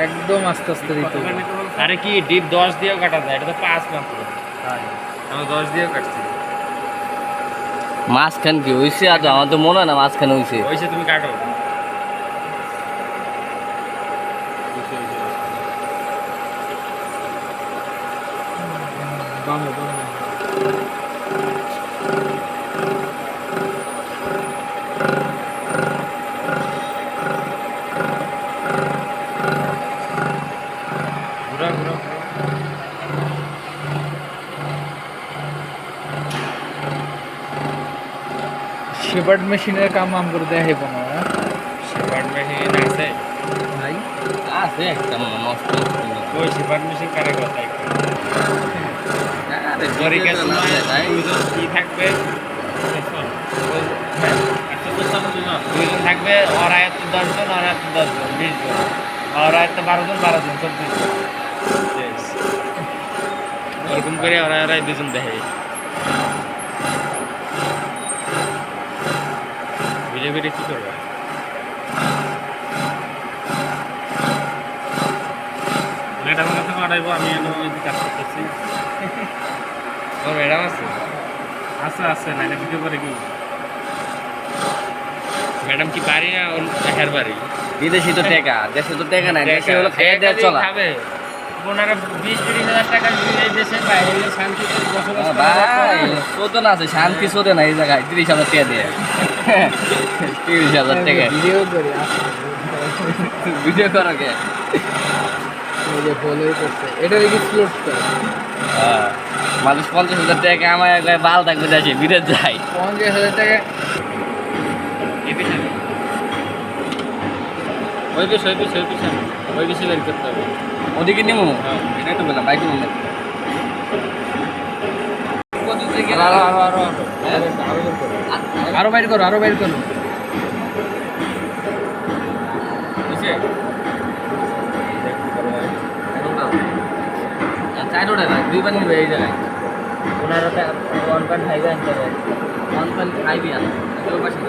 একদম আস্তে আস্তে দিতে হবে। আরে কি ডিপ 10 দিয়েও কাটা যায়, এটা তো 5 মাত্র। আমি 10 দিয়েও কাটছি। মাঝখান কি হয়েছে? আর আমার তো মনে হয় না মাঝখানে হয়েছে। ওইসে তুমি কাটো। বামে বামে। ঘুরা ঘুরা ঘুরা। শেপার্ড মেশিনের কাম আম করে দেয়া হেব না শেপার্ড মেশিন আছে? ভাই। আছে একটা নষ্ট। ওই শেপার্ড মেশিন কারে কথা একটু। আরে পরীক্ষার না সময় তাই দুইজন কি থাকবে? হ্যাঁ, একটা তো সামনে দুইজন থাকবে, ওর আয়াতে 10 জন, ওর আয়াতে 10 জন, 20 জন। ওর আয়াতে 12 জন, 12 জন, 24 জন। Yes. ওরকম করে ওরা দুজন দেখে। ভিডিও ভিডিও কি করবে? ম্যাডাম কাছে পাঠাইবো, আমি এনে ওই কাজ করতেছি। ওর ম্যাডাম আছে? আছে না, এটা ভিডিও করে কি? ম্যাডাম কি পারি না ওর একার বাড়ি? বিদেশি তো টাকা, দেশে তো টাকা নাই, দেশে হলো খাইয়ে দেওয়া চলা। খাবে 15-20-30 হাজার টাকা এই দেশে বাইরে শান্তিতে বসবাস ভাই শোধন আছে, শান্তি শোধন এই জায়গায় 30,000 টাকা দিয়ে। 30,000 টাকা ভিডিও করি ভিডিও করো কে? এই যে ফলোই করছে এটা দেখি স্লোট করে মানুষ 50,000 টাকা আমার একবার বাল থাকবে দেশে বিদেশ যায়। 50,000 টাকা ওই বেশ ওই বেশি বের করতে হবে। ওদিকে নিমু হ্যাঁ। এটাই তো বললাম বাইক নিমু। আরো বাইর করো আরো বাইর করো চাই ওটা না, 2 বার নিবে এই জায়গায়। 1.5 আনতে হবে, 1.5 আন ওই পাশে